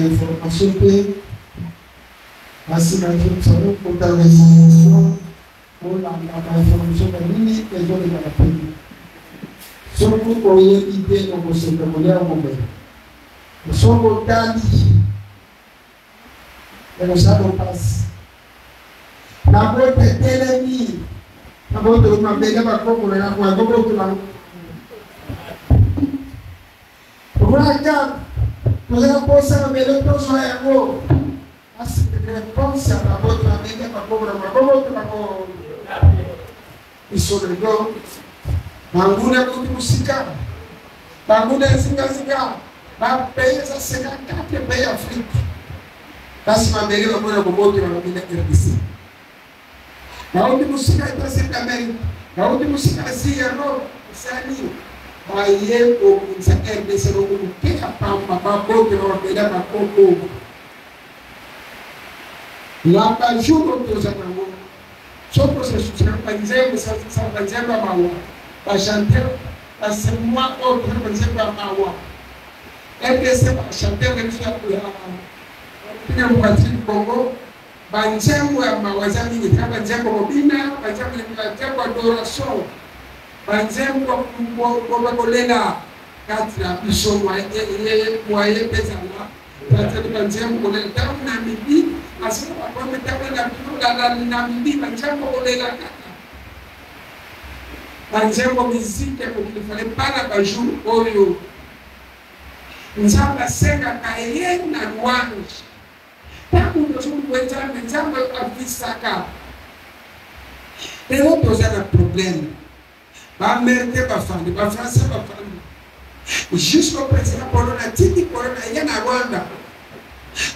information que ainsi la nous pour ta résolution pour la information de l'uni et de la pays. Surtout pour y éviter nos conséquences au moment. Nous sommes au Dali et nous savons passer. La boîte est l'ennemi. La boîte de ma belle va comme la boîte de la nous allons penser à mes leçons sur les mots. Parce que les réponses à la boîte de la belle va comme la boîte de la ils sont les gars. Manguna kuti musika. Manguna zinga. Ba pays ça 54 pays Afrique. Basi mabele wa mwana bobote wa mabele RDC. Mauti musika ita Central America. Mauti musika Asia no Oceania. Ba ye o sa RDC no ke apamba ba bote wa mabele ba koko. La ba judo to za nango. Soko se susana panzembe sa panzembe mawa. Ba chanter ba semwa o to panzembe mawa. RDC ba chanter que nous Pia mkati Kongo, banjembo ya mawazami ni kama banjembo bina, banjembo adoration, banjembo kolela katra biso moye pesala, banjembo kolela tamu na midi, asema kwa mtamu na midi banjembo kolela katra. Banjembo miziki kufanya pana baju oyo. Nzamba senga kaye na Rwanda. Tangu ndio kuweza mzambo afisaka. Leo tozana problème. Ba Américain ba fandi, ba Français ba fandi. Jusqu'au président Corona tiki Corona yana Rwanda.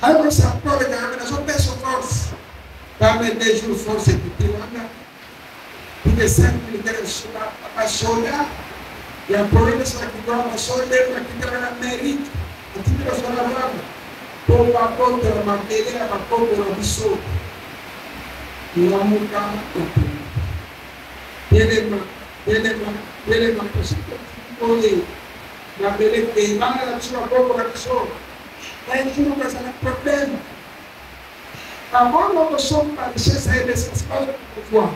Alors ça pour les gars, na so peso force. Ba me des jours force qui Rwanda. Pour les 5 militaires pas soldats. Ya problème c'est que doit pas soldat qui dans l'Amérique. Tu peux se la pour la côte de ma télé, la côte de la biseau. Il a mon cas. Élément, que c'est pour les. La belle qui va la sur la côte de la biseau. Un jour, ça a un problème. Avant, nous ne sommes pas de chez ça et de l'espace de pouvoir.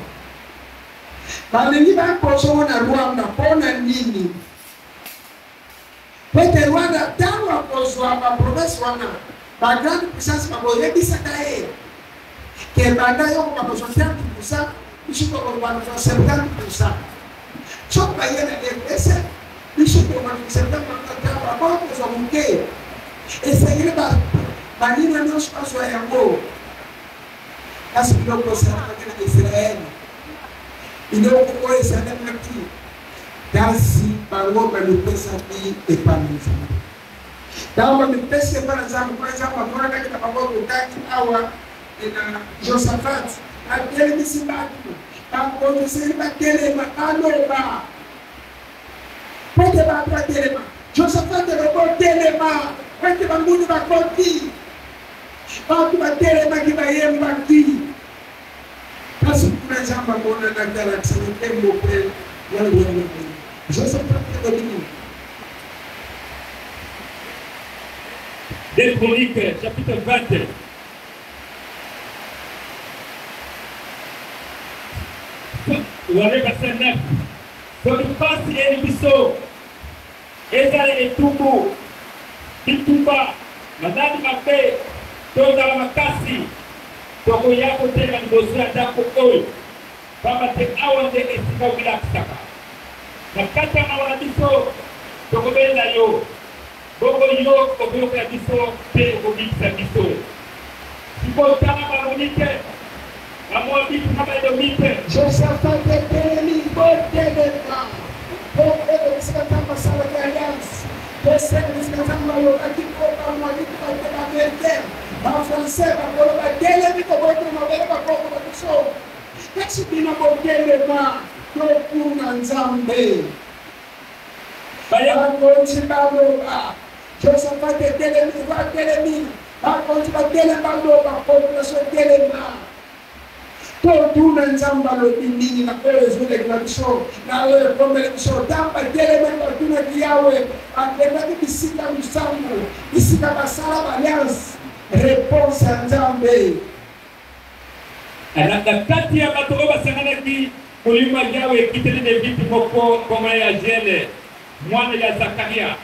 Balini ba koso na Rwanda pona nini? Pete Rwanda tawa koso ba province wana. Ba grande puissance ba boye bisakae. Ke banda yo ba koso 30%, ici ko ba 70%. Chok ba yena ese, ici ko ba 70% ba koso munke. Ese ile ba nini no space ya ngo. Asi ko kosa na Israel. Il est au courant et ça n'est pas qui. Dasi, par exemple, le pesa qui est pas mis. Dans le pesa, par exemple, on a dit que la parole de Daki Awa et Josaphat, la télévision, par contre, c'est la téléma, alléluia. Pour te battre la téléma, Josaphat est le téléma, quand tu vas mourir, va compter. Quand tu vas téléma qui va y avoir qui. Parce que pour exemple, on a dans la galaxie, je sais pas ce que Des Chroniques, chapitre 20. Ou avec verset 9. Quand nous passons et nous bissons, et tout Ituba, madame Mapé, Toda Makasi, Toko yako tena ngozi adako oyo baba te awande esika wila kisaka na kati ya mawana biso tokobela yo bongo yo kokoyoka biso pe kobikisa biso sikotanga balonite amwa bitu kabadomite Josaphat etelemi botelema botelema sikatamba sala ya alliance botelema sikatamba yo akikoka mwalimu kwa Américain. En français, on va dire que on va dire que qu'est-ce qui n'a pas été pour Nzambe. Baya konti baloba. Josaphat telemi va telemi. Ba konti ba telemi baloba population telema. totuna nzamba lobindini na kwele zule kinabiso na wewe komele biso tamba tele mendo tuna kiyawe akenda bisika musangu bisika basala alliance réponse ya nzambe na kati ya bato basanganaki kulima yawe kitende vitu moko koma ya Jele mwana ya Zakaria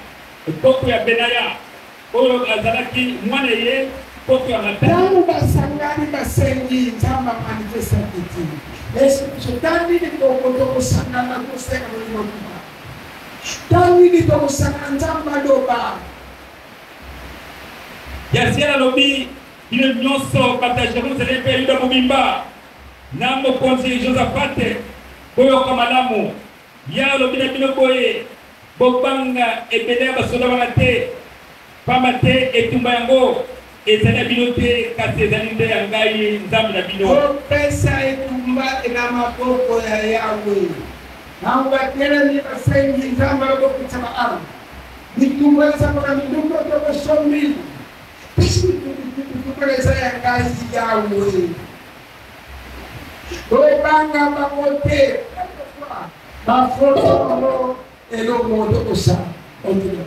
koko ya Benaya oyo azalaki mwana ye koko ya Matani basangani basengi nzamba manifesta kiti Yesu shetani ni koko sangana kuseka kwa mwana tani ni koko sangana nzamba doba Yasiela lobi ile nyonso bata Jerusalem pe yuda mubimba na mokonzi Josaphat boyo kamalamu ya lobi na bino boye bobanga ebele basoda banate pamate etumba yango ezana bino te kasi ezali nde ya ngai nzambe na bino pesa etumba ina maboko ya Yawe na ubatele ni basengi nzambe boko ba ara nitumba za kwa miduko kwa shomi pesi kukoleza ya ngai Yawe bobanga bakote bafoto elo modo osa ondio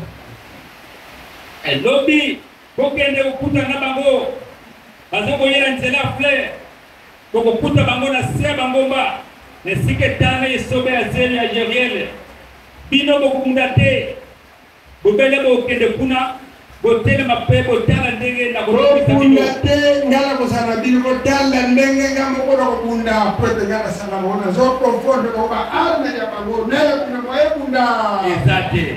elobi kokende ukuta na bango bazoko yela nzela fleur kokuta bango na se bangomba nesike tana yesobe ya zeli ya Jeriel bino bokunda te bobele bokende kuna botele mape botala ndenge na bokunda te ngala kozana bino botala ndenge ngamo bokunda pwete ngala sana bona zoko fondo kwa arme ya bango nayo kuna moyekunda exacte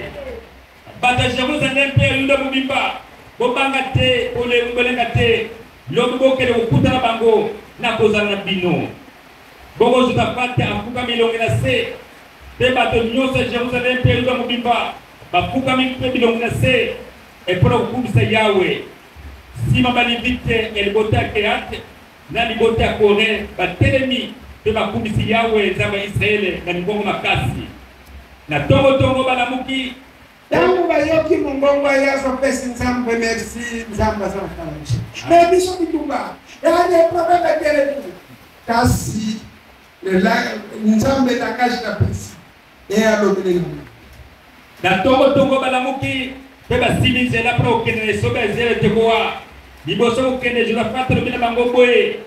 bata Jerusalem pe yuda mubimba bobanga te ole mbelenga te lobi bokele ukuta na bango na kozana bino bogo zutapate afuka milonge na se pe bato nyonso Jerusalem pe yuda mubimba bafuka mikpe milonge na se epona kukumbisa Yawe sima balivite elibota ya Keate na libota ya Kore batelemi pe bakumbisi Yawe nzambe ya Israele na migongo makasi na tongo balamuki tangu bayoki mungongo yaso pesi nzambe merci nzamba sana kalamisha mais biso bitumba yani problème kele kasi la nzambe na kaji na pesi alobele na tongo balamuki pe basimi nzela pro okende sobe ezele tekoa liboso okende Josaphat lobina bango boye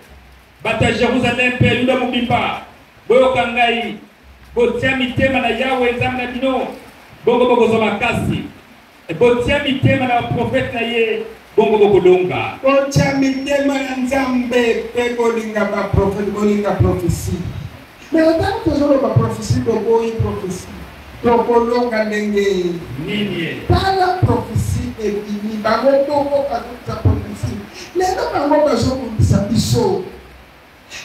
bata Jerusalem pe yuda mubimba boyo kangai botia mitema na Yawe nzambe na bino bongo boko zo makasi botia mitema na profete na ye bongo boko donga botia mitema na nzambe pe bolinga ba profete bolinga prophecy mais tanto solo ba prophecy bongo yi prophecy topolonga ndenge nini pala prophecy ebini bango bongo kaza prophecy lelo bango bazo kundisa biso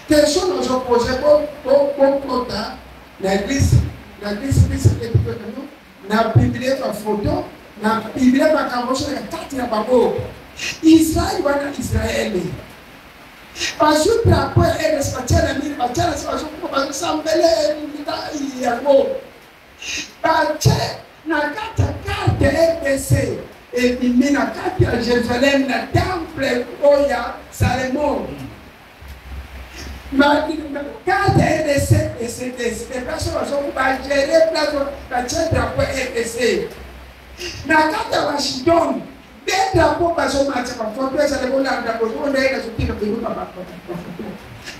question nous opposé bon kota na église na Biblia kwa foto na Biblia kwa kamosho ya kati ya babo Israeli wana Israeli basutra kwa eres bachana mimi bachana sio kwa sambele ndio yango bache na kata RDC et mimi na kati ya Jerusalem na temple oya Salomon Cada RDC et personne va gérer la chaîne pour RDC. Na kata Washington, des drapeaux passent au match par photo, ça les voit là, on est là, on est là,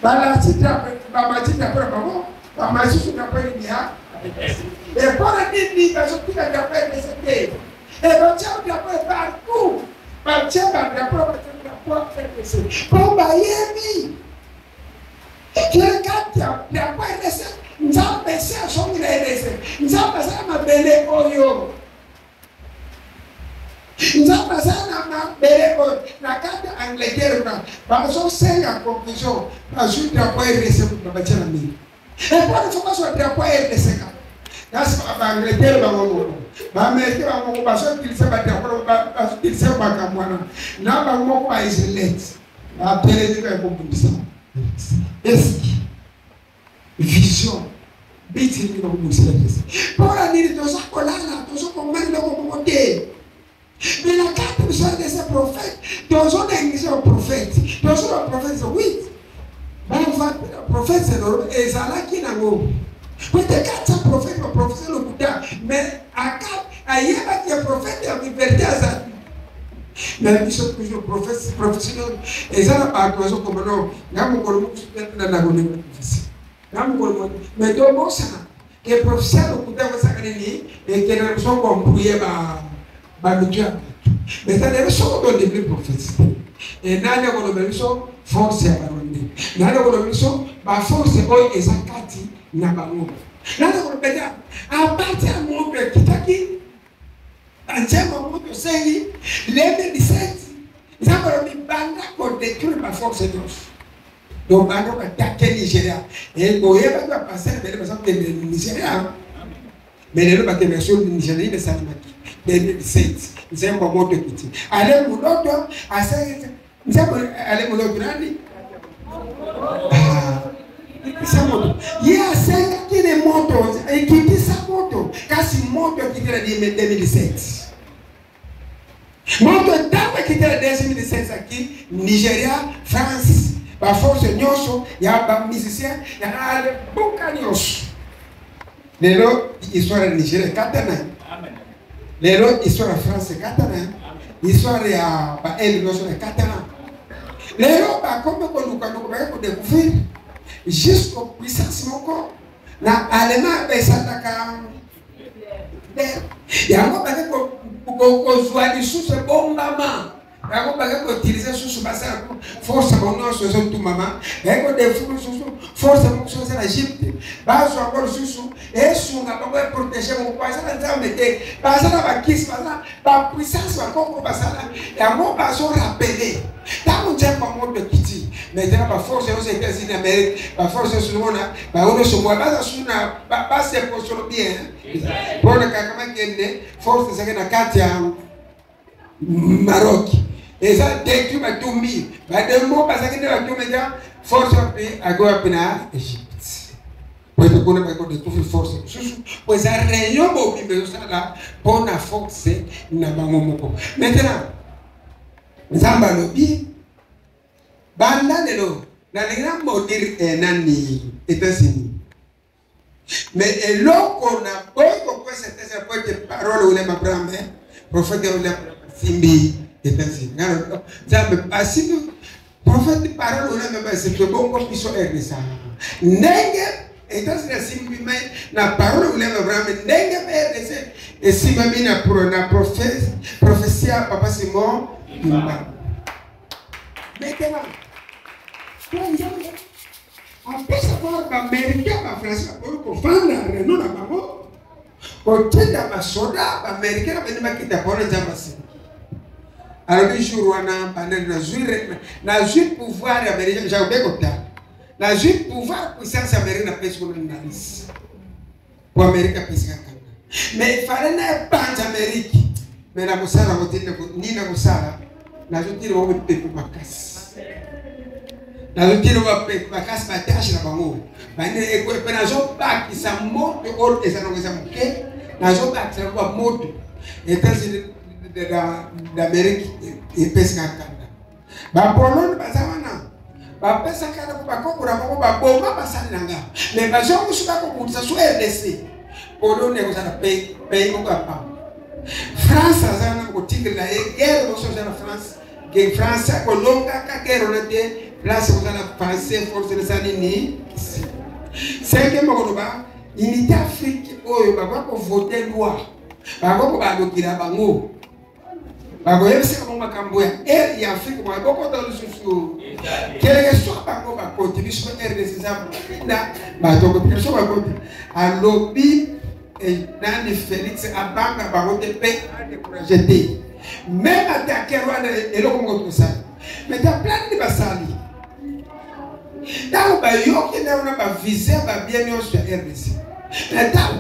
voilà, si tu as pas dit d'après maman, maman, si tu n'as pas eu bien, et pour le dire, parce que tu as d'après RDC, et le tien d'après partout, le tien d'après RDC, pour Miami. Kekata ya kwa elese nzambe se asongi na elese nzambe sana mabele oyo nzambe sana mabele oyo na kata Angleterre na baso senga conclusion basu ya kwa elese babachana mimi e kwa soka so ya kwa elese ka nasi ba Angleterre ba ngono ba Amerika ba ngono baso kilise ba ya kwa baso kilise ba kamwana na ba ngono kwa isolate ba pele ka kumbisa. Est vision biti ni kumusela kesi bora nili toza kolala toza komanda ko kote mais la carte de ce prophète toza na ingiza prophète toza prophète oui ba prophète et Zalaki Nango. Peut-être que prophète va prophétiser le Bouddha, mais à Yéba qui est prophète, il y a une vérité à ça. Mais la mission que je professionnel, et ça n'a pas à cause comme non, mais donc, bon, ça, que le professeur le Bouddha va s'agréer et que la mission va embrouiller le Dieu. Mais ça n'est pas ce qu'on devrait prophétiser. Et nani akonomelisho force ya baronde nani akonomelisho ba force oyo ezakati na bango nani akonomelia abati ya mungu kitaki anjema mungu sengi lebe diseti zako mi banda ko détruire ba force dos donc banda ko attaquer Nigeria et boyeba ba passer bele par exemple de Nigeria mais le ba version de Nigeria de Salimaki de diseti nzembo moto kiti ale muloto asenge nzembo ale muloto nani ikisa moto ye asenge kile moto ikitisa moto kasi moto kitela di 2017 moto dawe kitela 2017 aqui Nigeria France ba force nyosho ya ba musicien ya ale buka nyosho lelo histoire ya Nigeria katana amen. Lelo histoire ya France katana histoire ya ba elle nyosho katana lelo ba comme ko luka ko ba ko découvrir jusqu'au puissance moko na allemand ba sataka yango ba ko zwali susu bombama yango ba ko utiliser susu basa force bono so tout mama yango de susu force mo so na Egypte ba so encore susu et sunga ba ko protéger mo kwa sa nza mete ba sa ba kiss ba puissance ba ko ba sa yango ba so rappeler tango nzembo moto kiti maintenant ba force aux États-Unis d'Amérique ba force sur mona ba ono so mo ba suna ba se posoro bien pour le kama kende force ça na kati ya Maroc et ça dès que ma tombi ba de mo ba ça que ba tombi ya force à go apena Égypte pour te connaître ba ko de tout force pois a réunion bo bi ça là pour na force na bango moko maintenant nzamba lobi banda lelo na lenga modir nani États-Unis mais eloko na boko kwa cette pote parole ou les mabrame prophète ou les simbi États-Unis ngalo nzamba asibu prophète parole ou les mabrame c'est que bongo piso ernesa ndenge États-Unis simbi mais na parole ou les mabrame ndenge ernesa et simbi na pro na prophétie papa Simon maintenant après savoir l'Américain, la France, pour faire la réunion là bas, pour tenir ma soda, l'Américain a venu m'acquitter pour les amasser. Alors le jour où on a parlé de la juge pouvoir américain, j'ai oublié comme ça. La juge pouvoir puissance américaine a pris sur le nariz. Pour l'Amérique a pris sur le mais il fallait pas d'Amérique. Mais la Moussala, ni la Moussala, la juge dit on va payer pour ma casse. La routine va payer ma casse, ma tâche là-bas. Mais la zone bac, il s'en monte, et ça nous a manqué. La zone bac, ça va monter. Et quand c'est d'Amérique, il pèse un canada. Bah, Pologne, bah, ça va non. Bah, pèse un canada, bah, comme on va bomber, bah, ça n'anga. Mais bah, j'ai un souci pour ça soit RDC. Pologne, vous allez payer mon papa. France, ça va nous tirer la guerre, nous sommes en France. Que France, ça colonge, guerre, on était. Place où on a pensé force de sanini. C'est que mon gars, unité Afrique, oh, il va pas voter loi. Bah, on va bloquer la bango. Bah, vous voyez, c'est comme ma camboya. Et il y a Afrique, on va beaucoup dans le sous. Quel que soit bango, bah, continue sur RDC, ça. Bah, donc, quelque chose va continuer. À lobby, et dans les Félix, à banque, à bango, de paix, à décourager. Même à ta kérouane, et l'on compte ça. Mais tu as plein de basali. Dans le yo qui n'a pas visé bien sur RDC. Mais tant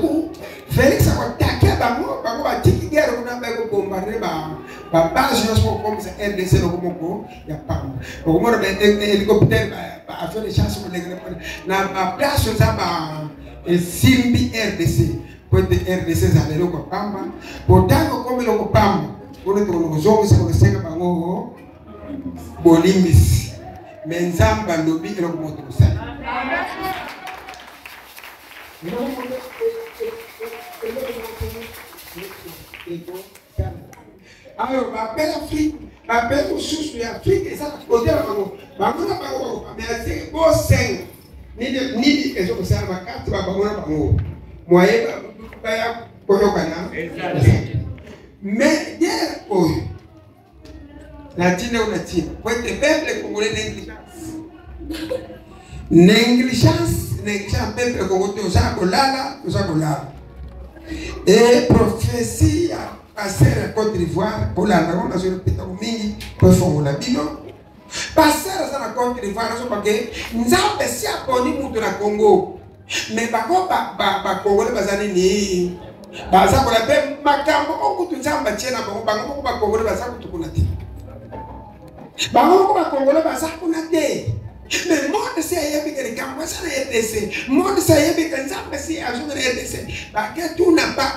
Félix a attaqué bango va tiki guerre on a pas bombarder ba base comme ça RDC le komoko ya pas. Au moins hélicoptère ba faire les chances na ba place ça ba simbi RDC pour de RDC za le ko pamba pourtant comme le ko pamba pour le zongo c'est ko senga bango bolimbis mais nzamba lobi et le moto ça. Alors, ma belle Afrique, ma belle ressource de l'Afrique, et ça, côté là, mais c'est beau sein. Ni et je sais ma carte, moyen, mais hier, latine ou latine, pour être peuple congolais négligence, peuple congolais, aux Angolala. Et prophétie à passer à Côte d'Ivoire, pour la on a sur le pétard mini, pour faire la bino. Passer à la Côte d'Ivoire, parce que nous avons passé à Pony pour la Congo. Mais par contre, Congo, les bazani ni. Baza pour la paix, Makambo, on peut tout ça, Batiena, Bango, Congo, les bazar, tout qu'on a dit. Bango, Congo, les bazar, qu'on a dit. Mais moi, c'est un peu de Gambo, ça n'a été essayé. Moi, c'est un peu de Gambo, c'est un peu de essayé. Parce que tout n'a pas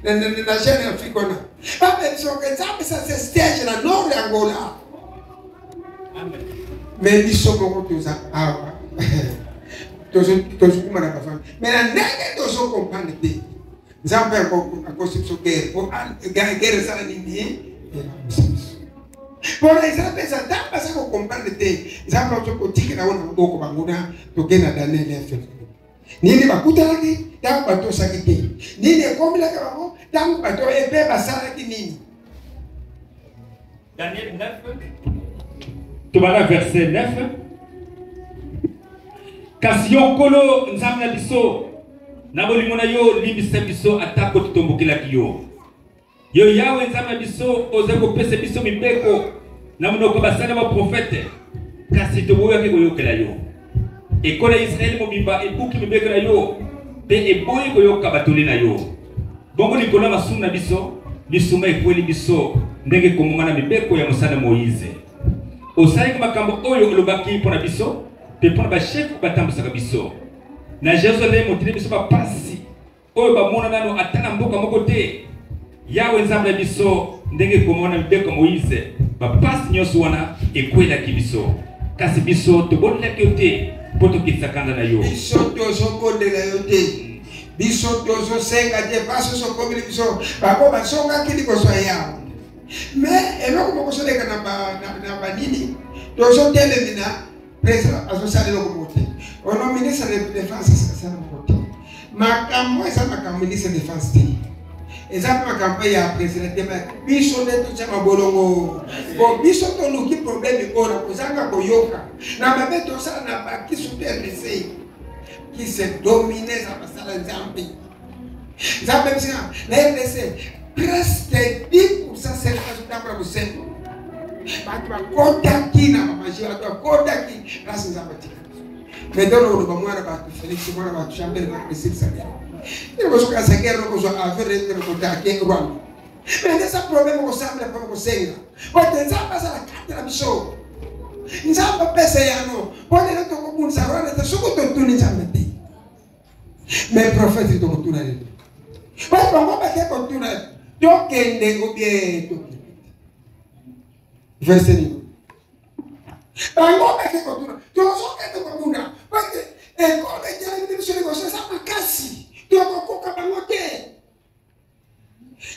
la chaîne africaine. Pas de son exemple, ça c'est stage dans le nord de Angola. Mais ils sont beaucoup tous ça. Ah, tous comment la femme. Mais la nègre tous sont compagnie. Nous avons fait la conception guerre. Pour guerre ça l'année. Pour les gens, ça n'a pas ça qu'on comprend le thé. Ils ont fait un petit peu de beaucoup de monde pour gagner dans les effets. Ni les bakutalaki, tant bateau sakité. Ni les comme la caro, tant bateau épais basaraki ni. Daniel 9, tu vas là verset 9. Kasi kolo nzamna biso, na bolimona yo libisa biso atako tutombokela kiyo. Yo yawe nzamna biso ozeko pese biso mibeko na munoko basana ba prophète. Kasi toboya ke koyokela yo. Ekola Israël mobimba ebuki mibeko na yo pe eboyi koyoka batoli na yo. Bongo likona masuna biso bisuma ekweli biso ndenge komongana mibeko ya musana Moïse. Osai makambo oyo olobaki pona biso pe pona ba chef batambusaka biso. Na Jérusalem otile biso ba pasi oyo ba mona nano atana mboka moko te. Yawe nzambe biso ndenge komona mibeko Moïse ba pasi nyoso wana ekwela ki biso. Kasi biso tobonela kyote poto kisakanda na yo. Biso tozo bondela yo te. Biso tozo senga je paso so komili biso. Bako basonga kili ko so ya. Mais eloko moko so leka na banini. Tozo tele mina président associé loko mote. Ono ministre de défense ça na mote. Makambo esa makambo ministre de défense te. Exactement campagne ya président biso de tout ça mabolongo bo biso to luki problème ora kozanga koyoka na mabe to sala na ba ki supervisé qui se dominer ça pasala nzambe nzambe bisina na RDC presque 10% c'est résultat pour vous c'est batu ba kontakti na maji batu kontakti grâce nzambe tika mais dans le bamwana ba Félix mwana ba chambre na président ça. Il faut que ça guerre nous soit affaire de contacter Rwanda. Mais ça problème au semble comme au Seigneur. Quand ça passe à la carte de la mission. Nous avons pas ça ya no. Quand les autres comme ça Rwanda ça soko to tuni jamais. Mais prophète to tuna ni. Parce qu'on va pas que tuna. Donc kende ou bien to. Verset ni. Bango ba que tuna. To so que to tuna. Parce que et quand les gens disent que ça pas kasi. Tokokoka bangote.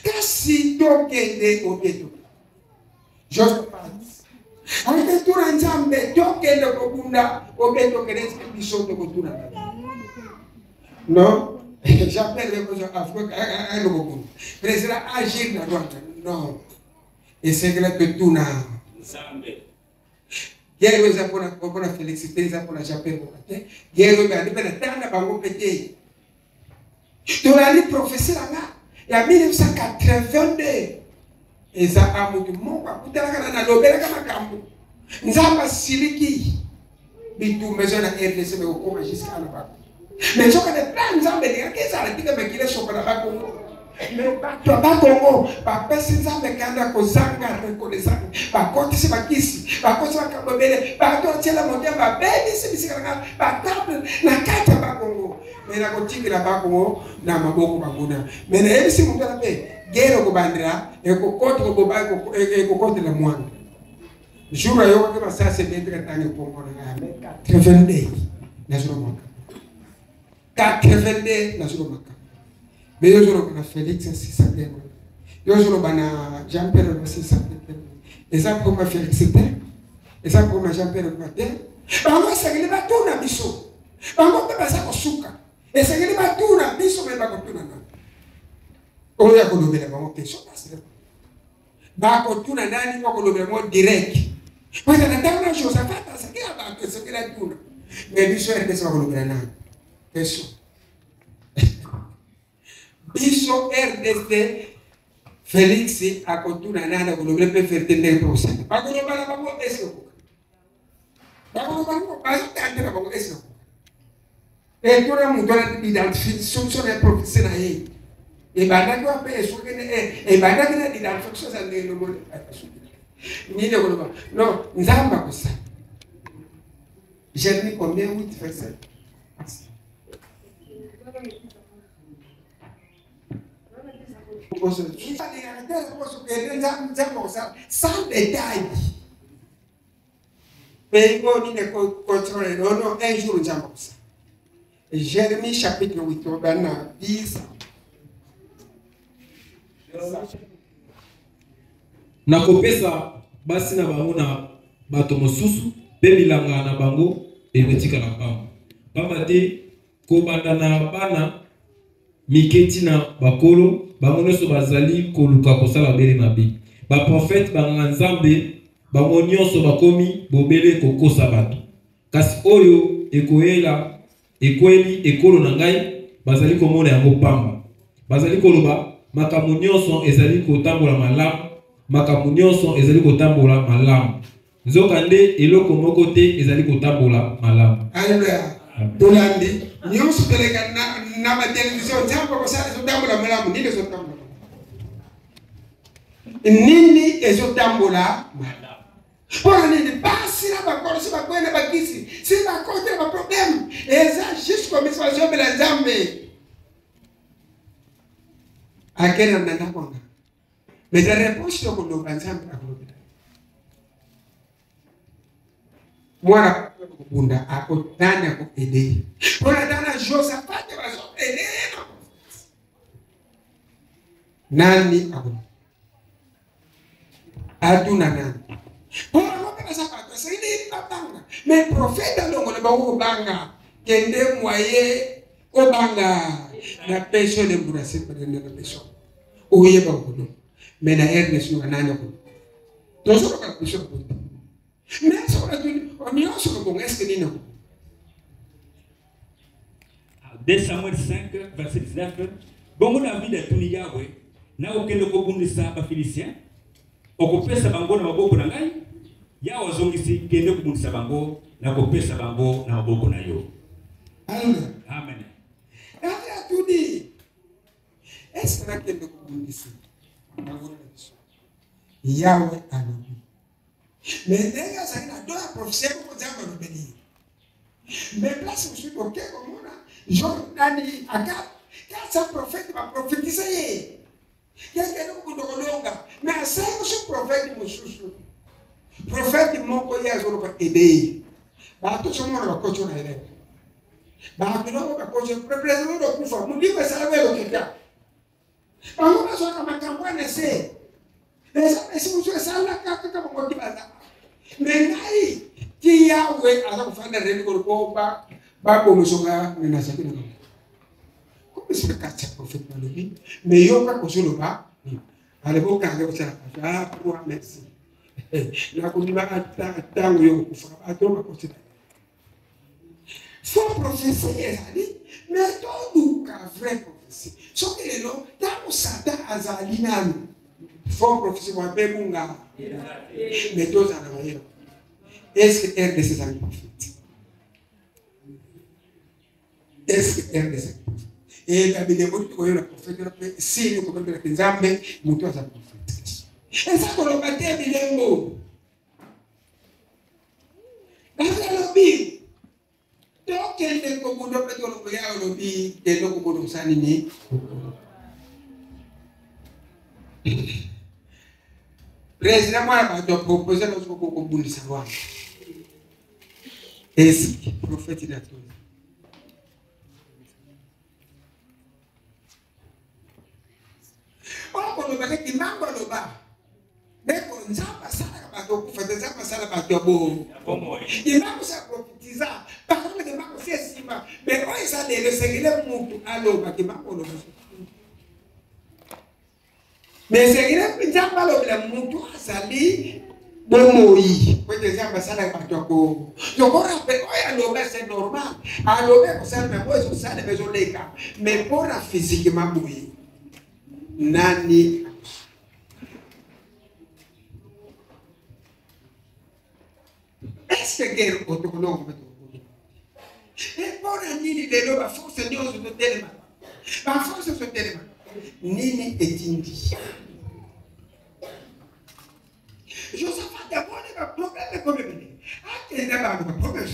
Kasi tokende obeto. Just pass. Ante tura nzambe tokende kokunda obeto keresi biso tokotuna. Non, j'appelle les gens africains à l'Ougou. Président agir na droite. Non. Et c'est que tuna nzambe. Yeye za pona féliciter za pona j'appelle kokate. Yeye ba libera tana bango pété. Dans la prophétie là, il y a 1982. Et ça a monté mon papa. Tout à l'heure, on a l'obéi comme un cambo. Nous avons siliki. Mais tout maison à RDC, mais au coma jusqu'à la bas. Mais je connais plein de gens qui disent ça, qui disent qu'il est sur la bas Congo. Mais tu as pas Congo. Papa, c'est ça, mais quand on a Kozanga, reconnaissant. Par contre, c'est pas ici. Par contre, c'est pas Kabobele. Par contre, c'est la montagne. Par contre, c'est par contre, la carte à Congo. Mais la continue là-bas Congo, na maboko baguna. Mais na yebisi mungu na pe, guerre ko bandira, e ko contre ko ba ko contre la moine. jour ayo que ça c'est bien très tàng pour moi 82 na jour mo 82 na jour mo mais yo jour na Félix c'est ça bien yo jour bana Jean-Pierre c'est ça et ça pour ma Félixité et ça pour ma Jean-Pierre matin bango sageli batuna biso bango pe basa kosuka et sageli batuna biso me bakotuna na oya kolobela bango question parce bakotuna nani bakolobela mo direct parce que nataka Josaphat asakia ba sekela tuna mais biso RDC bakolobela nani question biso RDC Félix akotuna nani bakolobela pe faire tendre procès bakolobela bango eso bakolobela bango tendre bango eso et tout le monde doit identifier son professeur na yeye et bana ko pe eso que et bana que na identification ça ne le monde ni le ko non nzamba ko ça j'ai mis combien 8 versets sans détail mais on ne contrôle non un jour nzamba ko ça Jérémie chapitre 8 on a 10 nakopesa basi na bango na bato mosusu pe bilanga na bango ebetika na pamba pamba te kobanda na bana miketi na bakolo bango nyonso bazali koluka kosala bele mabe baprofete banganga nzambe bango nyonso bakomi bobele kokosa bato kasi oyo ekoyela ekweli ekolo na ngai bazali komona yango pamba bazali koloba makambo nyonso ezali kotambola malamu makambo nyonso ezali kotambola malamu nzoka nde eloko moko te ezali kotambola malamu. Alléluia. Tolandi nyonso peleka na ma television nzambe ko sala zotambola malamu nini zotambola nini ezotambola malamu pour nini basi na bakolo si bakwenda bakisi si bakote ba problème eza juste comme ça je bela nzambe akena nanda kwanga mais la réponse to ko nzambe akolobela mwana kubunda akotanya ko ede pona dana Josaphat bazo ede nani ako aduna nani pona lopela sapato sidi babanga mais prophète longo le bango banga kende moye obanga na pesho le burase pele na pesho oye bango mais na RDC nani ako tozo ka pesho ko mais ça on y a sur le bon est-ce que ni non 2 Samuel 5 verset 19 bongo na vida tuni yawe na okende ko bundisa ba Philisien okopesa bango na maboko na ngai ya wazongisi kende ko bundisa bango na kopesa bango na maboko na yo. Amen. Amen. Ata tuni est-ce que kende ko bundisa bango na yawe alobi mais nega ça ina doa professeur ko nzamba lobeli mais place je suis OK comme on a Jordani aka ça prophète va prophétiser quelqu'un ko ndolonga mais ça je prophète mususu prophète moko ya zolo ko ede ba to somo na ko chona ile ba to no ba ko je represent do kufa muliwe sala welo kika ba ngoma so kama kambwana se esa musu sala kaka kama ngoti baza mengai ti yawe asa kufanya reni ko ba ko musonga na sakina ko se kacha prophet malobi mais yo ka ko solo ba ale bo ka ko cha pour merci la ko diba tango yo kufa atoma ko cha faux prophétie ali mais tout ka vrai prophétie so que lo ta usata azali nani faux prophétie wa pe munga mais tous en avaient. Est-ce que RDC est un prophète? Est-ce que RDC est un prophète? Et la Bible dit que le prophète, si nous comprenons que Nzambe, nous sommes un prophète. Et ça, qu'on a battu un mot. Dans la lobby, donc, elle est comme on a fait le lobby, elle est comme on a fait président mwana bato proposé na soko ko bundisa wana esi prophète na to on loba ke mango loba neko nzamba sala bato kufa nzamba sala bato bo imango sa profetiza parole de mango c'est sima mais on ça le sengile mutu aloba ke mango loba mais sengile nzamba loba mutu asali bomoi kwete nzamba sala bato ko yoko rappel oya loba c'est normal aloba ko sala mais moi ça ne besoin de cas mais pour la physiquement boui nani est-ce que guerre autocolongo et pour nini de l'eau force Dieu de tellement la force de tellement nini est indi Josaphat d'abord le problème comme le ah qu'il n'a pas de problème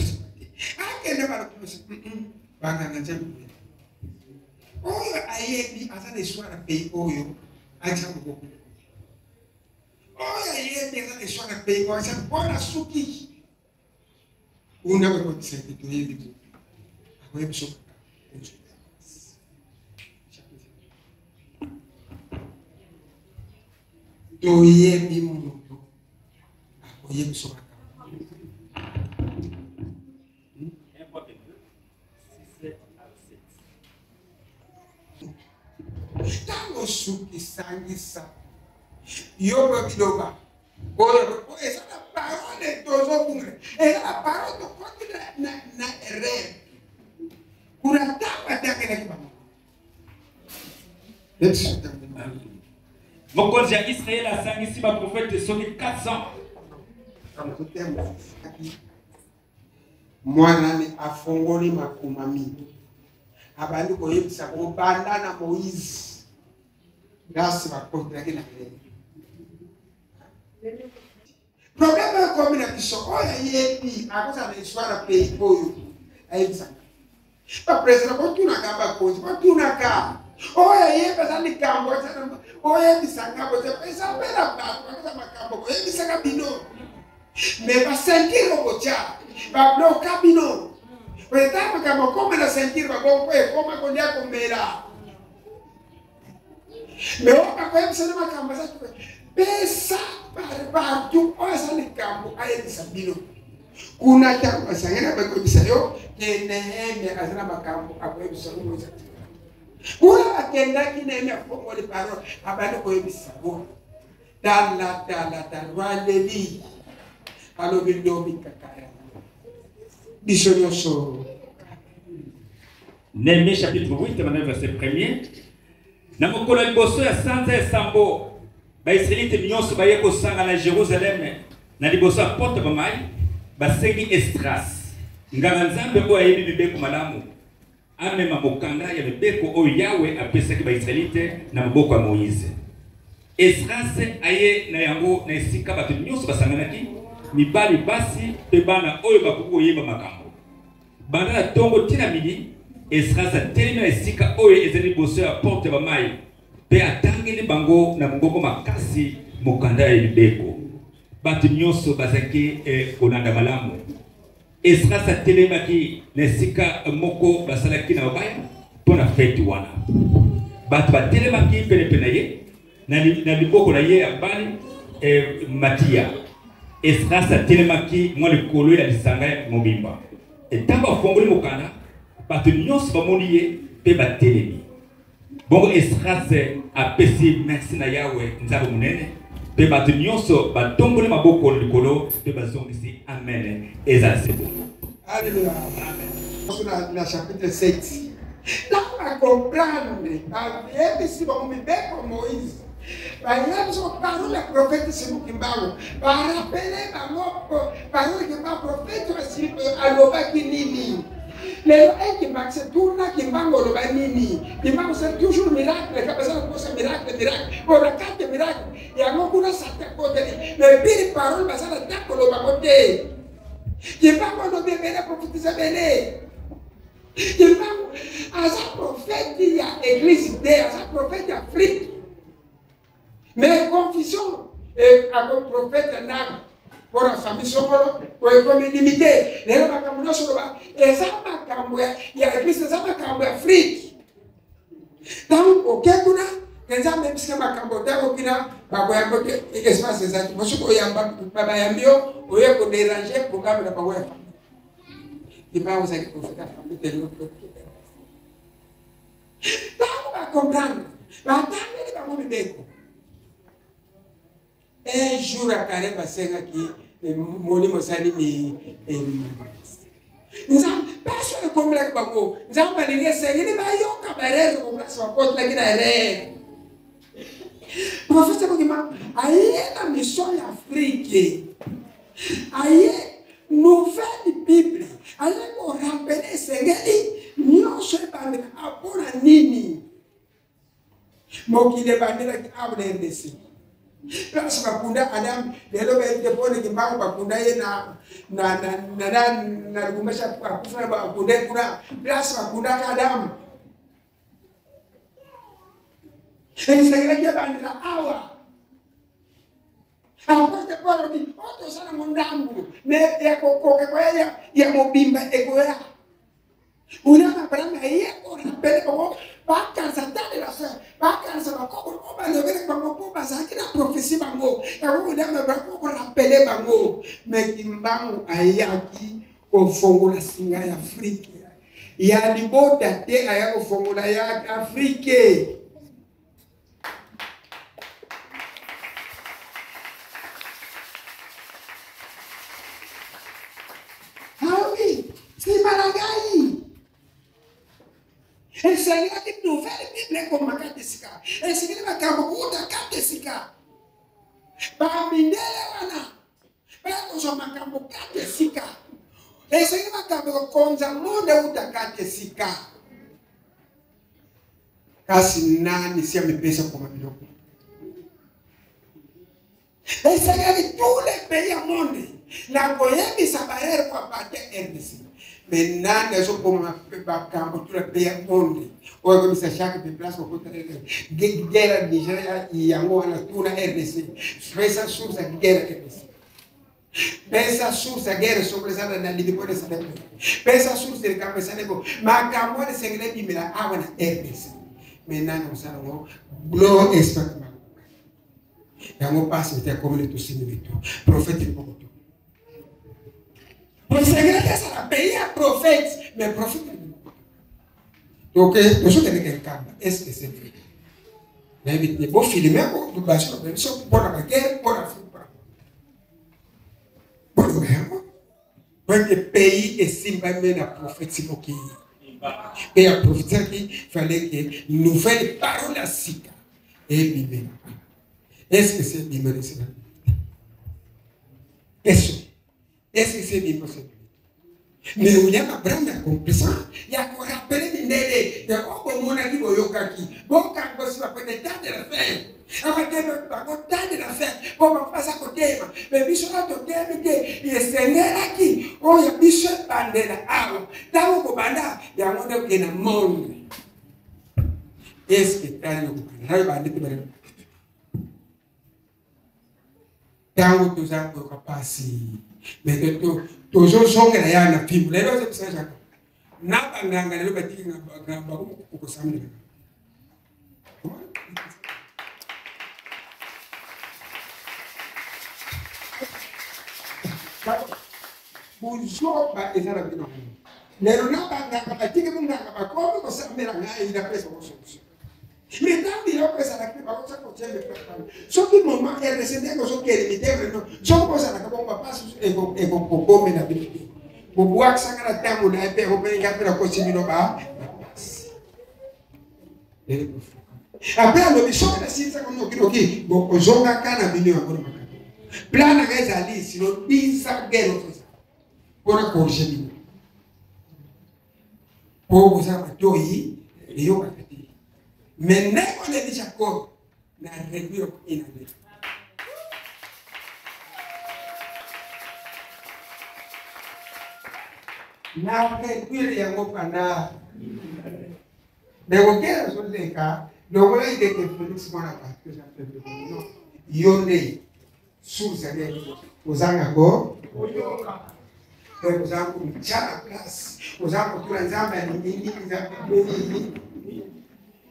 ah qu'il n'a pas de problème banga na jambo oyo ayebi aza na histoire na pays oyo acha ngoko oyo ayebi aza na histoire na pays oyo acha bona suki una kwa kusema kitu hivi akoyebi soka toyebi mutu akoyebi soka tango suki sangisa yoba biloba oyo esa la parole tozo bungre esa la parole to kwaki na rêve kuna tamba take na kibamo mokonzi ya Israël asangisi ba prophète soki 400 mwana ni afongoli makumami abandi koyebisa ko banda na Moïse grâce à contre la problème comme la biso oya yebi akosa na histoire na pays oyo ayebisa ba president ko tuna ka ba ko tuna ka oya yeba sa likambo sa oya bisanga bo sa bela ba ko makambo ko yebisa ka bino mais ba sentir ko cha ba bloka bino Pretendo kama kome na sentir babongo koma kondia komela. Meoka kwa msana makamba za pesa barabatu osa likambo ayebisa bino. Kuna tamba sangena bako bisayo keneme azana makambo akwebisa umuza. Kuna akenda kineme afongo le parole abane ko yebisa bo. Dalla walebi. Alo bindo bikakaya. Néhémie chapitre 8, verset 1er. Na mokolo liboso ya sanza ya sambo baisraelite nyonso baye kosanga na Jérusalem na liboso ya porte bamai basengi Esdras nganga nzambe oyo ayebi mibeko malamu amema mokanda ya mibeko oyo Yawe apesaki baisraelite na maboko ya Moïse. Esdras aye na yango na esika bato nyonso basanganaki mibali basi pe bana oyo bakoki koyeba makambo banda na tongo tina midi Esdras atelemi na esika oyo ezali liboso ya porte bamai pe atangeli bango na mongongo makasi mokanda ya libeko bato nyonso bazaki kolanda malamu. Esdras atelemaki na esika moko basalaki na mabaya mpo na feti wana bato batelemaki penepene ye na liboko na ye ya mbali Matia. Esdras atelemaki mwa likolo ya lisanga ya mobimba etamba afongoli mokanda bato nyonso bamoni ye mpe batelemi bongo Esdras apesi merci na Yawe nzambe monene mpe bato nyonso batomboli maboko likolo mpe bazongisi amen ezala sebo. Alléluia. Amen. Na chapitre 7 là on va comprendre avec si bon mibeko Moïse Bayam so parole prophète c'est nous qui parle. Par rappeler parole que ma prophète aussi aloba kinini. Les gens qui marchent tout là qui mangent le nini. Qui mangent toujours miracle, qui passent miracle. Pour la carte miracle, il y a beaucoup de certains côté. Mais pire parole parce que la tête le bas côté. Qui mangent le bébé prophétiser bébé. Qui mangent à sa prophète il y a église à sa prophète Afrique. Mais confusion, et comme prophète n'a pour la famille sokolo pour comme limité les makambo nyonso ba eza makambo ya église eza makambo ya Afrique donc okekuna kenza même si makambo tako kina bakoya ko espace ezaki bosoko yamba baba yambio oye ko déranger programme na bango ya famille iba osaki prophète ya famille telo donc ba comprendre ba tande ba mo beko un jour à Calais, Moni Mosani nous avons personne comme la Bango. Nous avons pas les essais. Il n'y a pas de cabaret comme la soie la guinée. Professeur Bogima, aïe la mission d'Afrique. Aïe, nouvelle Bible. Aïe, on rappelle Sengeli, nous sommes pas à Bonanini. Moki de Bandela qui a un décès. Place bakunda Adam lelo ba telefone kimbango bakunda ye na kumesha kufanya bakunda kuna place bakunda Adam Enseguida que bandira awa apote poro di oto sana mondambu ne ya kokoke kwa ya mobimba egoya una brama ye ko rapele ko bakar satane la fe bakar sa ko ba le vele ko ba sa kina prophétie bango ya ko ndama ba ko rapele bango me kimbangu ayaki ko fongola singa ya Afrique ya libota te aya ko fongola ya Afrique. C'est Malagai. Elle s'est dit nouvelle Bible comme Makatesika. Elle s'est dit Makabuta Katesika. Bamindele wana. Bako so Makabu Katesika. Elle s'est dit Makabu Konza Monde Uta Katesika. Kasi nani si amepesa kwa mabiloko. Elle s'est dit tous les pays au monde. La Goyemi Sabarère pour battre RDC. Maintenant, les gens comme tout le pays au monde. Ou comme ça, chaque place au côté de la guerre Nigeria, il y a tout la RDC. Fais ça sur sa guerre RDC. Fais ça sur sa guerre sur les armes dans les dépôts de sa guerre. Fais ça sur les campagnes de sa guerre. Ma campagne de Sénégal, il me l'a avant la RDC. Maintenant, nous allons gloire esprit. Et on passe, c'était comme les tous ces prophètes pour tout. Pour le Sénégal, ça a payé un prophète, mais prophète. Donc, je suis quelqu'un. Est-ce que c'est vrai? Mais il faut filmer pour le bâcher, pour la guerre, pour la foule. Pour le guerre. Pour le pays est simplement un prophète, c'est pour qui? Et un prophète qui fallait que une nouvelle parole à Sika et Bible. Est-ce que c'est Bible? Question. Est-ce que c'est bien possible? Mais il y a ma brande à comprendre. Il y a qu'on rappelle une idée de mon ami Boyokaki. Bon, quand vous avez temps de la faire. Avant de pas temps de la faire. Bon, on passe à côté. Mais il sera tout terminé. Il est Seigneur qui. Oh, il y a Bishop Bandela. Ah, dans le Banda, il y a un monde qui est dans le monde. Est-ce que tu as un bandit? Dans tout ça, pour passer. Mais toujours son gars na film les autres c'est ça na banganga le bati na ba ko samle bonjour ba ezara bino le na banganga bati ke munga ba ko samle na ina pesa ko solution mais dans il a pesa la ba ko sa ko tele pa so que moment est resté ko so que limité no so ko sa la ko ba pas e ko ko me na bi bo buak sangara tamu na pe ko be ngapela ko simino ba après le biso na sinza ko no kidoki bo ko zonga kana bino ko ma plana ga zali sino bisa gero ko ora ko shemi bo sa ba toyi yo ka mais on est déjà quoi na réduire une année. Na réduire ya ngopana. Mais on quelle chose les cas, le voilà il était Félix Monapa que j'appelle non. Yonde source aux angago aux angago mchana classe aux angago tout ensemble ni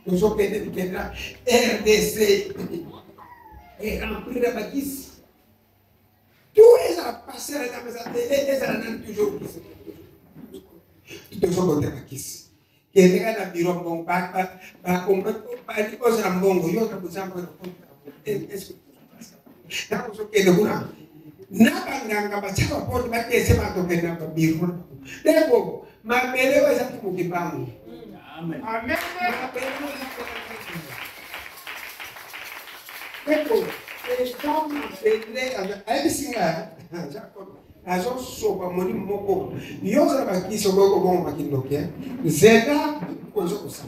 nous sommes RDC et remplir la bâtisse tout est à passer à la maison toujours toujours côté bâtisse et les gars dans bureau bon pas ni aux rambongo yo ka buzamba est-ce que so ke nguna nabanganga bachaba poti bakese batokena babiru deko mabele weza kumukibangu amen amen deko estamos pele abisinga azo soba moni moko yoza bakiso boko bon makindoke zeda kozo kusa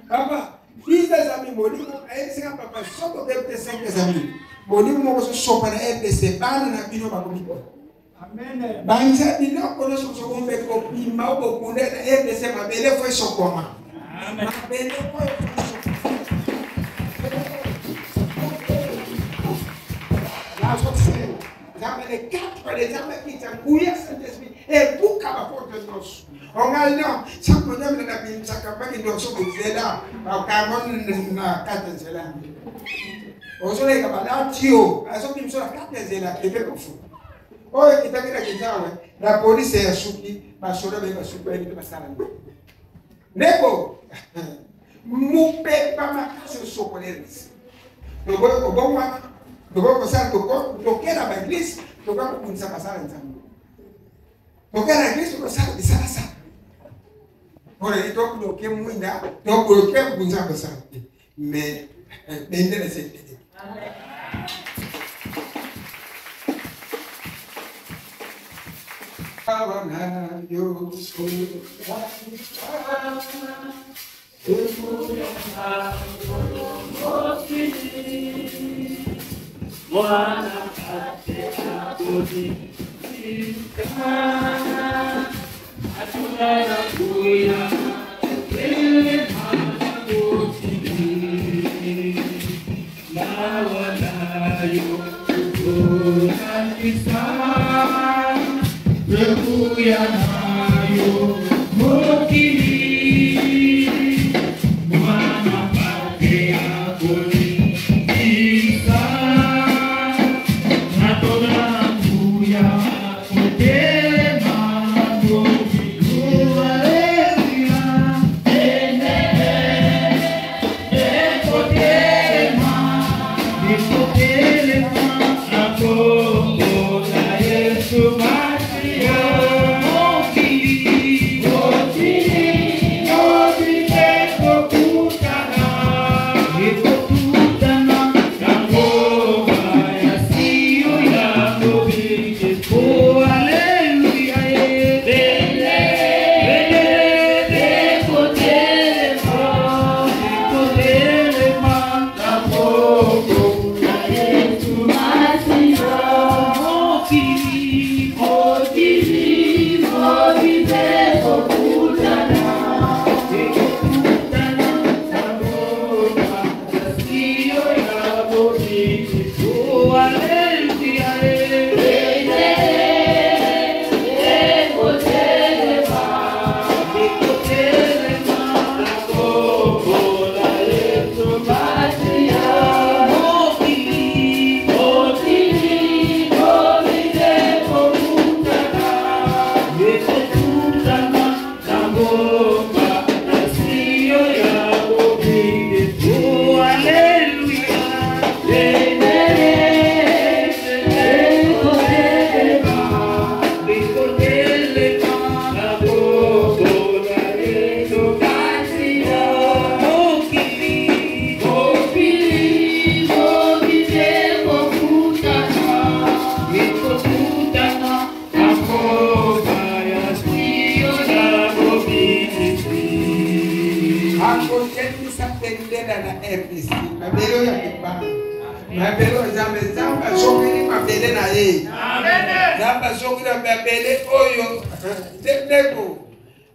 papa fils amis moni abisinga papa soba bete 5 amis moni moko so soba na RDC bana na bino bakomiko amen banja dino kono so so kombe ko pima ko kunde na RDC mabele foi sokoma amen mabele foi la soxé jamais les 4 les hommes qui t'engouillent Saint-Esprit et pour qu'à porte de nos on a non ça peut même la bin ça capable de nous sauver là au carbone na 4 zela ozole kabala tio aso kimso la 4 zela kebe kofu oye kitakira kijawe la police ya shuki basoro be basuku ni basala neko mupe pa makasi sokolerisi dogo obongwa dogo kosa toko tokera ba église toka kunisa basala nzambe tokera église kosa bisala sa ora ito kudoke muinda tokudoke kunisa basala mais bendele c'est amen yo Wana katika kodi atuna kuya ele makoti na wala yo kuya kuya nayo mokili wana katika kodi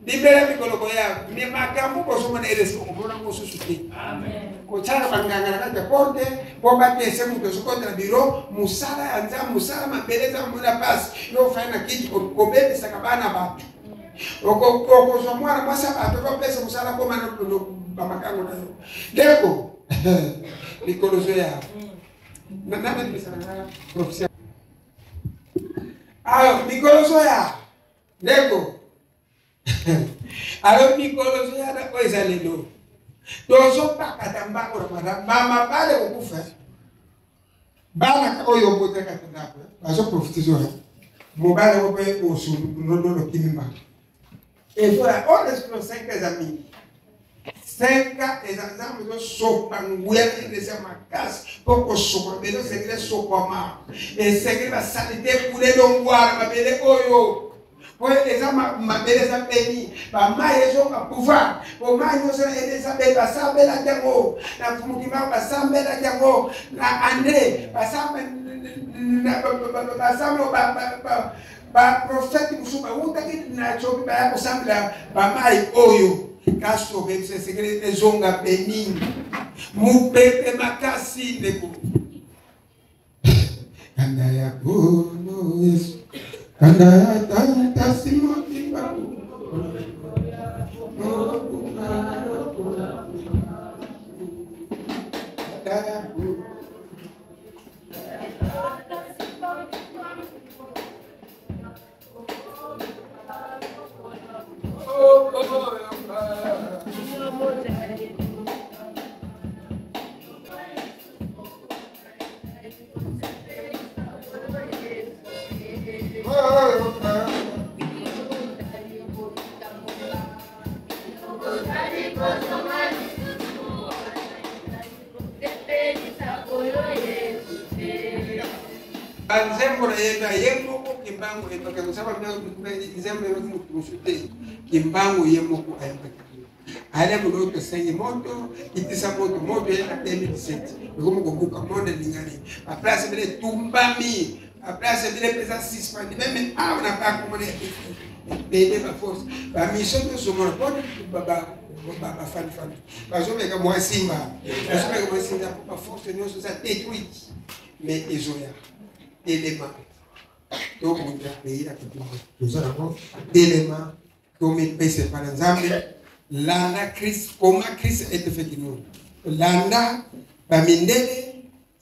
libera mikolo koya mi makambo ko so mona eres ko mona mo susuti amen ko chara banganga na kata porte bo ba pese mu to so kontra biro musala anza musala mabeleza mona pass yo fana kiti ko bebe sakabana ba ko so mwana masa ato ko pese musala ko mana ba makango na yo leko mikolo so ya na bisana professeur ayo mikolo so ya leko alors mikolo so ya da ko izalelo dozo pakata mbako na mama pale ukufa bana ka oyo bote ka tandako bazo profitizo ha mobile wo pe osu ndodo kimimba et voilà on est sur 5 amis 5 example zo sopa ngwele de sa makas poko sopa belo segre sopa ma et segre ba sanité kule longwara mabele oyo Pour les hommes, ma belle peni, ma maille est au pouvoir, au maille nous sommes aidés à belle, à sa belle à Diamo, la Fumukima, à sa belle à Diamo, la André, à sa prophète, ou t'as na chopi ba kusambla ba mai oyo kaso be se secret zonga beni mu pepe makasi ndeko kanda ya bono yesu kanda tanta simoti babu Anzembora yenda yemoko kimbangu yenda kwa sababu nzembora yoku mshute kimbangu yemoko ayenda ale muloto senye moto itisa moto yenda 2017 ngomo kubuka monde lingani a place bele tumbami a place bele pesa 6 pandi même a na pa ko mone bele ba force ba mission de somor pode baba fan bazomeka mwasimba bazomeka mwasimba pa force nous ça détruit mais izoya élément donc on a payé la nous avons d'éléments comme il paye par exemple landa Christ comment Christ est fait nous landa bamindele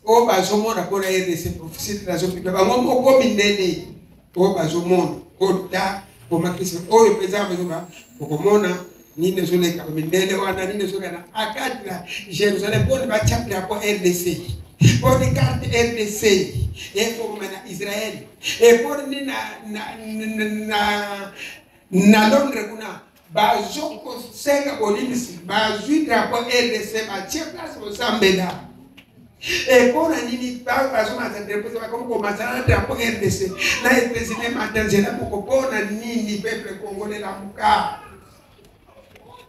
o bazomona pour RDC prophétie de la zopika bango ko mindele o bazomona oda comment Christ o pesa bazoma okomona nini zole ka mindele wana nini zole na akatra Jérusalem pour ba chapela pour RDC pour les cartes RDC et pour Israël et pour na Londres kuna bazoko senga olimisi bazui drapeau RDC ba chef place au Sambela et pour nini bazoma za drapeau ba comme commencer na drapeau RDC na président Matangela pour pona nini peuple congolais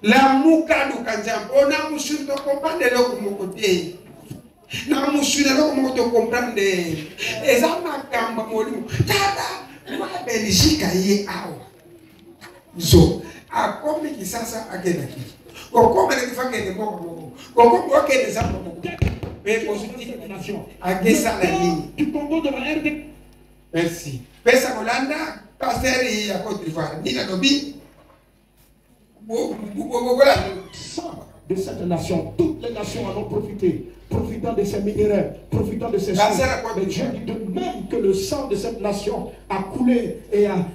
la muka dukanza bona musundo comprendre le komokote na musuna lo moto comprendre ezama kamba molimo tada wa Belgique ye awa so akomi kisasa akenda ki kokoma ne kifanga ne moko kokoma okende za moko mais positif nation agesa la ligne du Congo de la RD merci pesa Holanda passer ya Côte d'Ivoire ni na dobi de cette nation, toutes les nations en ont profité, profitant de ces minéraux, profitant de ces choses. Mais Dieu dit de même que le sang de cette nation a coulé et a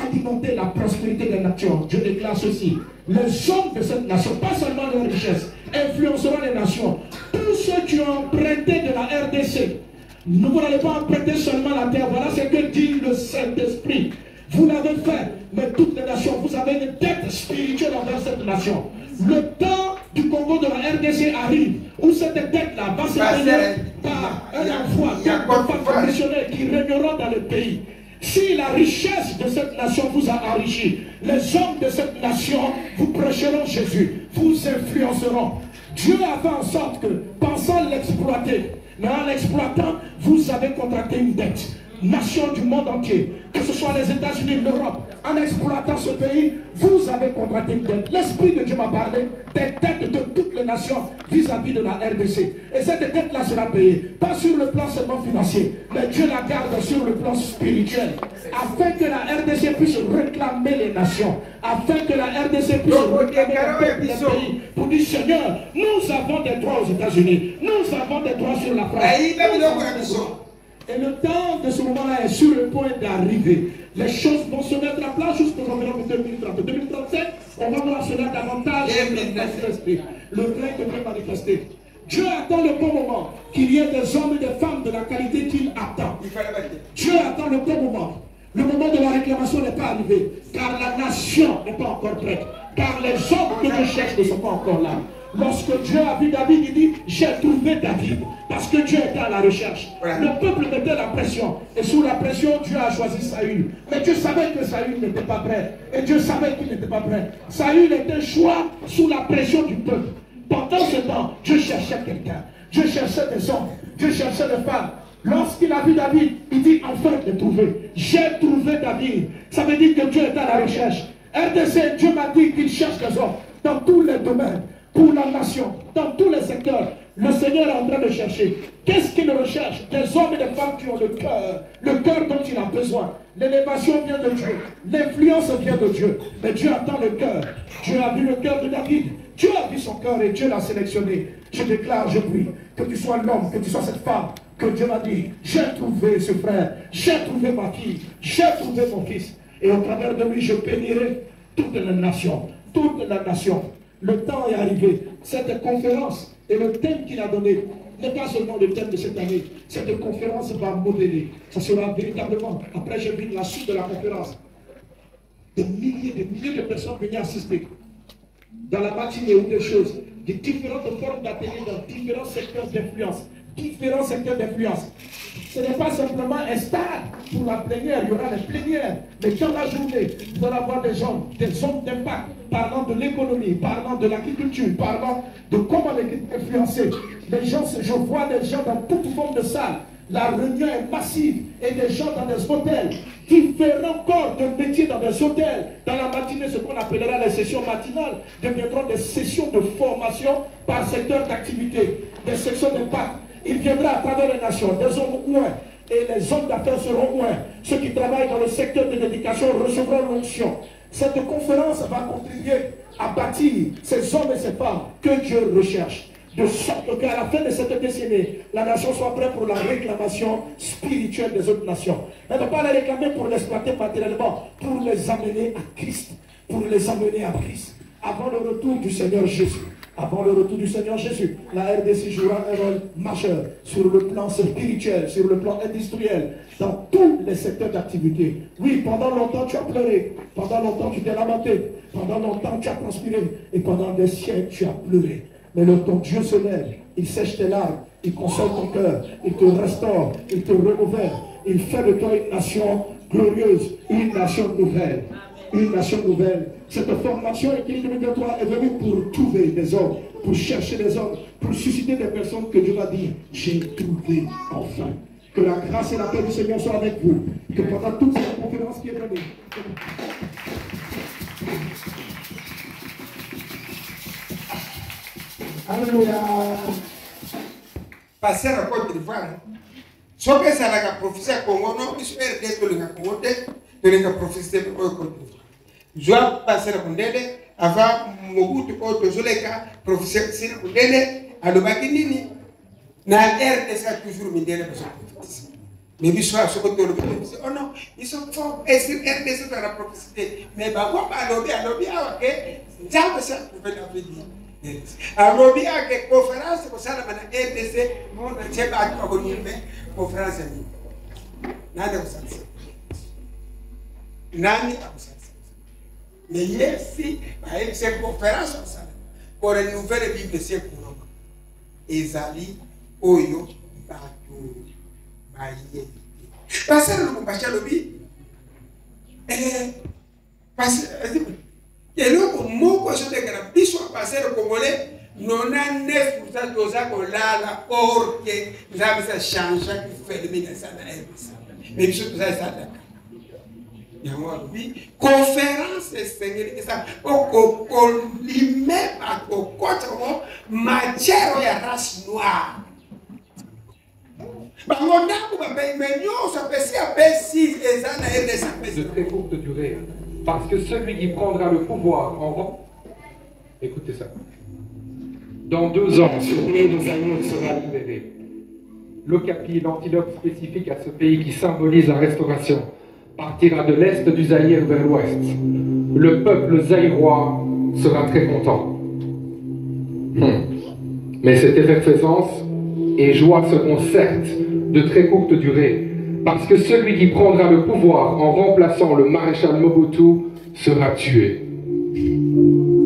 alimenté la prospérité des nations. Dieu déclare ceci. Les hommes de cette nation, pas seulement leurs richesses, influenceront les nations. Tous ceux qui ont emprunté de la RDC, vous n'allez pas emprunter seulement la terre. Voilà ce que dit le Saint-Esprit. Vous l'avez fait, mais toutes les nations, vous avez une dette spirituelle envers cette nation. Le temps du Congo de la RDC arrive, où cette dette-là va se payer par un envoi missionnaire qui régneront dans le pays. Si la richesse de cette nation vous a enrichi, les hommes de cette nation vous prêcheront Jésus, vous influenceront. Dieu a fait en sorte que, pensant l'exploiter, mais en l'exploitant, vous avez contracté une dette. nations du monde entier, que ce soit les États-Unis, l'Europe, en exploitant ce pays, vous avez contracté une dette. L'Esprit de Dieu m'a parlé des dettes de toutes les nations vis-à-vis de la RDC. Et cette dette-là sera payée, pas sur le plan seulement financier, mais Dieu la garde sur le plan spirituel, afin que la RDC puisse réclamer les nations, afin que la RDC puisse réclamer les pays, pour dire, Seigneur, nous avons des droits aux États-Unis, nous avons des droits sur la France. Et le temps de ce moment-là est sur le point d'arriver. Les choses vont se mettre en place jusqu'aux environs de 2030. 2037, on va voir cela davantage manifester. Le règne de Dieu manifester. Dieu attend le bon moment, qu'il y ait des hommes et des femmes de la qualité qu'il attend. Dieu attend le bon moment. Le moment de la réclamation n'est pas arrivé, car la nation n'est pas encore prête, car les hommes que je cherche ne sont pas encore là. Lorsque Dieu a vu David, il dit, j'ai trouvé David, parce que Dieu était à la recherche. Le peuple mettait la pression, et sous la pression, Dieu a choisi Saül. Mais Dieu savait que Saül n'était pas prêt, et Dieu savait qu'il n'était pas prêt. Saül était choisi sous la pression du peuple. Pendant ce temps, Dieu cherchait quelqu'un, Dieu cherchait des hommes, Dieu cherchait des femmes. Lorsqu'il a vu David, il dit, enfin de trouver. J'ai trouvé David. Ça veut dire que Dieu est à la recherche. RDC, Dieu m'a dit qu'il cherche des hommes dans tous les domaines, pour la nation, dans tous les secteurs. Le Seigneur est en train de chercher. Qu'est-ce qu'il recherche? Des hommes et des femmes qui ont le cœur dont il a besoin. L'élévation vient de Dieu, l'influence vient de Dieu. Mais Dieu attend le cœur. Dieu a vu le cœur de David. Dieu a vu son cœur et Dieu l'a sélectionné. Je déclare, je prie, que tu sois l'homme, que tu sois cette femme, que Dieu m'a dit, j'ai trouvé ce frère, j'ai trouvé ma fille, j'ai trouvé mon fils. Et au travers de lui, je bénirai toute la nation, toute la nation. Le temps est arrivé. Cette conférence et le thème qu'il a donné n'est pas seulement le thème de cette année. Cette conférence va modeler. Ça sera véritablement, après j'ai vu la suite de la conférence, des milliers de personnes venaient assister. Dans la matinée ou des choses, de différentes formes d'ateliers dans différents secteurs d'influence. Différents secteurs d'influence. Ce n'est pas simplement un stade pour la plénière, il y aura les plénières, mais dans la journée, vous allez avoir des gens, des hommes d'impact, parlant de l'économie, parlant de l'agriculture, parlant de comment influencer. Les gens, je vois des gens dans toute forme de salle. La réunion est massive et des gens dans des hôtels, différents corps de métiers dans des hôtels. Dans la matinée, ce qu'on appellera les sessions matinales deviendront des sessions de formation par secteur d'activité, des sections d'impact. Il viendra à travers les nations, des hommes moins, et les hommes d'affaires seront moins. Ceux qui travaillent dans le secteur de l'éducation recevront l'onction. Cette conférence va contribuer à bâtir ces hommes et ces femmes que Dieu recherche. De sorte qu'à la fin de cette décennie, la nation soit prête pour la réclamation spirituelle des autres nations. Elle ne va pas les réclamer pour l'exploiter matériellement, pour les amener à Christ. Pour les amener à Christ. Avant le retour du Seigneur Jésus. Avant le retour du Seigneur Jésus, la RDC jouera un rôle majeur sur le plan spirituel, sur le plan industriel, dans tous les secteurs d'activité. Oui, pendant longtemps tu as pleuré, pendant longtemps tu t'es lamenté, pendant longtemps tu as transpiré, et pendant des siècles tu as pleuré. Mais ton Dieu se lève, il sèche tes larmes, il console ton cœur, il te restaure, il te renouvelle, il fait de toi une nation glorieuse, une nation nouvelle. Une nation nouvelle. Cette formation Équilibre 2023 est venue pour trouver des hommes, pour chercher des hommes, pour susciter des personnes que Dieu va dire, j'ai trouvé enfin. Que la grâce et la paix du Seigneur soient avec vous. Que pendant toute cette conférence qui est donnée, Alléluia. Passer à Côte d'Ivoire. Ce que ça a prophétisé à Congo, non, il se fait des de la Congo, de la prophétie de Côte d'Ivoire. Je vais passer à Kundele, avant Mobutu Oto Zoleka, professeur Sina Kundele, à l'Obakinini, na RDC toujours Mindele, mais ils sont à ce côté de l'Obakinini. Oh non, ils sont forts, et sur RDC dans la prophétie. Mais bah, quoi, à l'Obi, ok, ça, ça, vous pouvez l'appeler. À l'Obi, à quelle conférence, pour ça, la RDC, mon Dieu, à conférence. Nada vous savez. Nani a vous mais ici, cette conférence, pour une nouvelle Bible, c'est pour nous. Ezali, Oyo, Batou, Maïe. Parce que nous avons lobby. Parce que nous avons que je ne puisse pas passer le Congolais. 99% de ça qu'on a la or que nous avons changé pour faire le ministère de la RDC. Mais biso tout ça ça. Conférence ça au limite au côté matière ya race noire. De très courte durée. Parce que celui qui prendra le pouvoir en... Écoutez ça. Dans 2 ans, ce pays de Zaïre sera libéré. L'Okapi, l'antilope spécifique à ce pays qui symbolise la restauration, partira de l'est du Zaïre vers l'ouest. Le peuple zaïrois sera très content. Mais cette effervescence et joie seront certes de très courte durée, parce que celui qui prendra le pouvoir en remplaçant le maréchal Mobutu sera tué.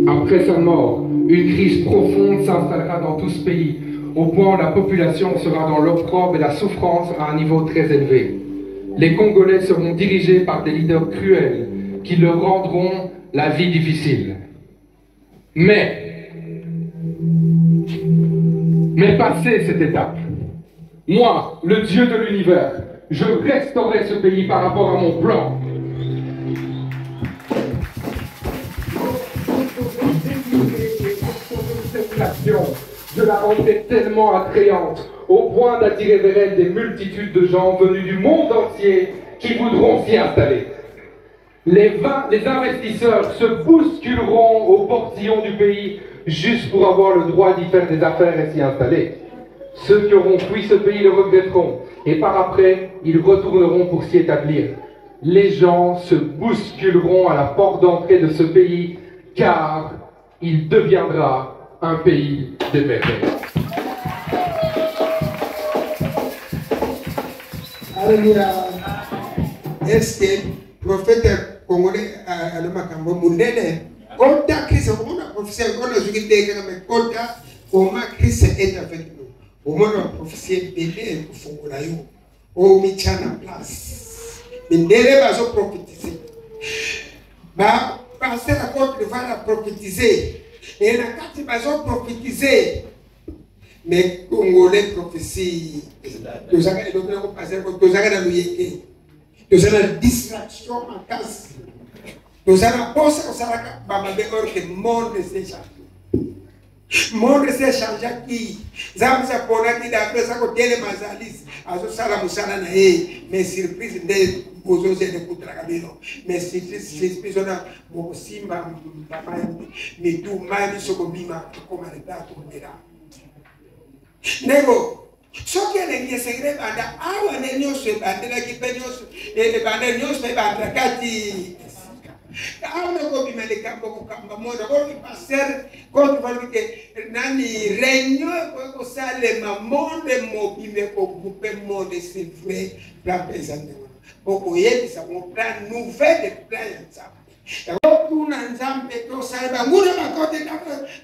Après sa mort, une crise profonde s'installera dans tout ce pays, au point où la population sera dans l'opprobre et la souffrance à un niveau très élevé. Les Congolais seront dirigés par des leaders cruels qui leur rendront la vie difficile. Mais passé cette étape, moi, le Dieu de l'univers, je restaurerai ce pays par rapport à mon plan. Je la rendrai tellement attrayante, au point d'attirer vers elle des multitudes de gens venus du monde entier qui voudront s'y installer. Les investisseurs se bousculeront au portillon du pays juste pour avoir le droit d'y faire des affaires et s'y installer. Ceux qui auront fui ce pays le regretteront, et par après, ils retourneront pour s'y établir. Les gens se bousculeront à la porte d'entrée de ce pays, car il deviendra un pays de merveilles. Alléluia. Est-ce que le prophète congolais a le makambo mundele? Kota Christ, on a prophétie, on a joué des gars, mais Kota, comment Christ est avec nous? Au moins, on a prophétie belé pour Fongolayo. Au Michana place. Mindele va se prophétiser. Bah, passer la Côte va la prophétiser. Et la carte va se prophétiser. Mais Congolais prophétie. Nous avons une distraction en casse. Nous avons pensé que le monde s'est changé. Le monde s'est changé qui? Zam Sapona qui d'après ça côté les Mazalis, azo sala musala na mais surprise de bozo de kutra kabino. Mais surprise ona bo simba papa ni tu mani soko bima comme l'état tombera. Nego soki alengi segre banda awa ne nyoswe bandela ki penyos e banda nyoswe banda kati awa ko bimeleka ko kamba moda ko passer ko valu ke nani regno ko sale ma monde mo bime ko couper monde c'est vrai plan présenter ko yedi sa mo plan nouvelle plan ça kuna nzambe to sala banguna bakote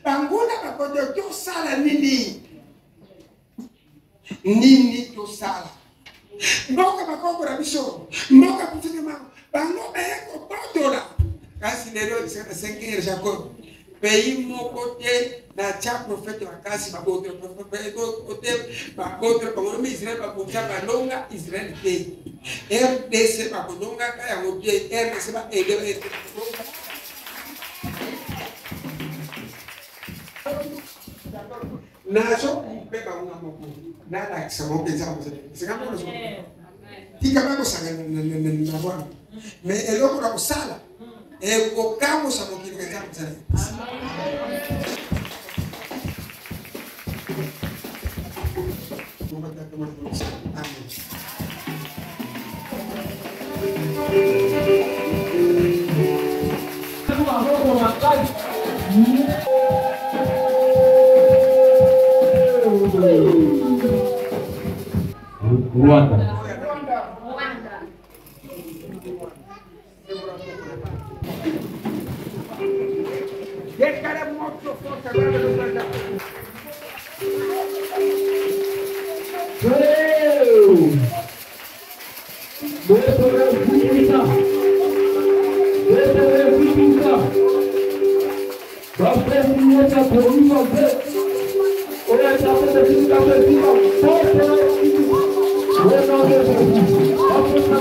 banguna bakote to sala nini to sala mboka bakoko na biso mboka kufika mama bango eko potola kasi lero disaka 5 Jacob pays moko te na cha prophète wa kasi bakoto bango Israël bakoto balonga Israël te RDC bakolonga kaya ngote RDC ba ede nazo beba una moko nada kisamo pensa mose sikamo nazo tika bako sanga na bwana me eloko la kusala ko kamo sa mokili ka jamu sana amen. Rwanda. Thank you.